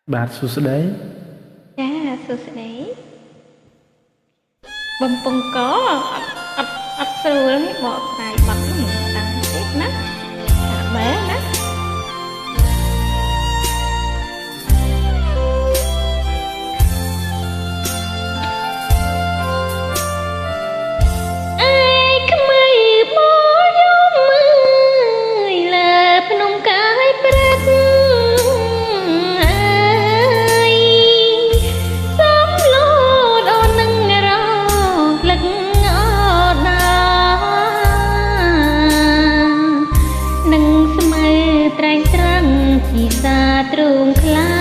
បាទសួស្តីចាសួស្តីបំពង់កអត់ស្រួលនេះបកស្រាយបាត់នេះតាំងទៀតណាថាបែណាអើយខ្មៅមកយំមើលលើភ្នំកាយព្រឹកជាសាទ្រូងខ្លា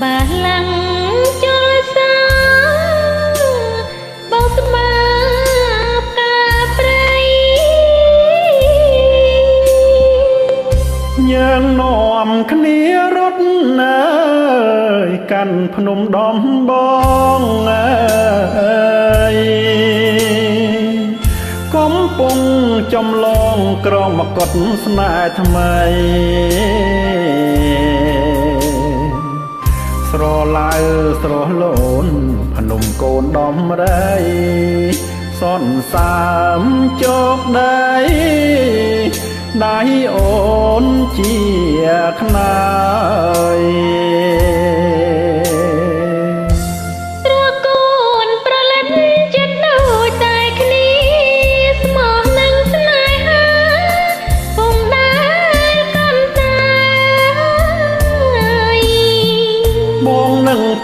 បាលាំងជលសាបោស្មាបកាព្រៃយើងនាំគ្នារត់ណាយកាន់ភ្នំដំបងអើយកំពុងចំឡងក្រមកុដស្នេហ៍ថ្មីស្រឡៅស្រស់លូនភ្នំកូនដំរីសន្សាមជោគដីដៃអូនជាខ្នើយ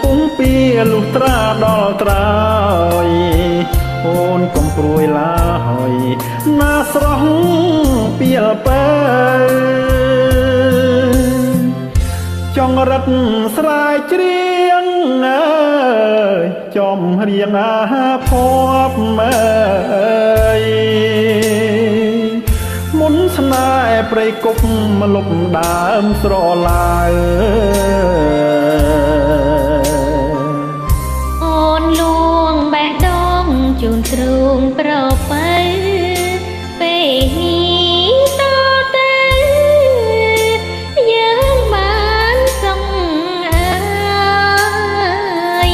ពុំពីលុះត្រាដល់ត្រើយអូនកំព្រួយឡើយណាស្រស់ពីលពើចង់រត់ស្រែកច្រៀងអើយចំរៀងអាភ័ព្វអើយមុនស្នេហ៍ព្រៃគប់មកលុបដើមស្រឡាវជូនទ្រូងប្របីពេលនេះតទៅយើងបានសងអើយ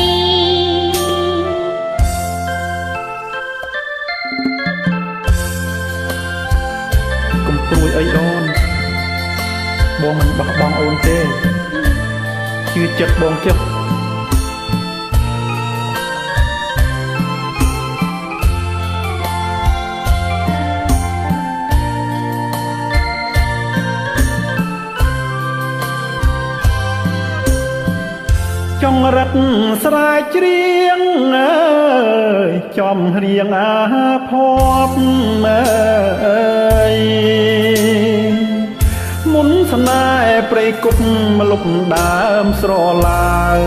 កុំព្រួយអីអូនបងមិនបោះបង់អូនទេជឿចិត្តបងចុះចង់រត់ស្រែកច្រៀងអើយចំរៀងអាភ័ព្វអើយមុនស្នេហ៍ព្រៃគប់មកលុបដើមស្រឡាវ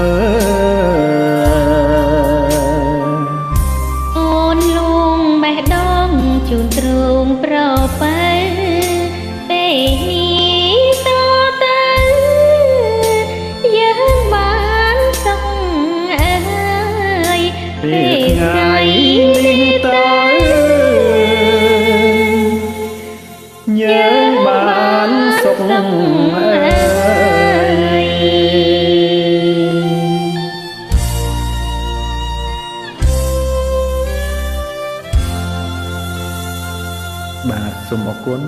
អូនលួងបេះដូងជូនទ្រូងប្របីពេលពេលថ្ងៃនេះទៅយើងបានសុខអើយបាទសូមអរគុណ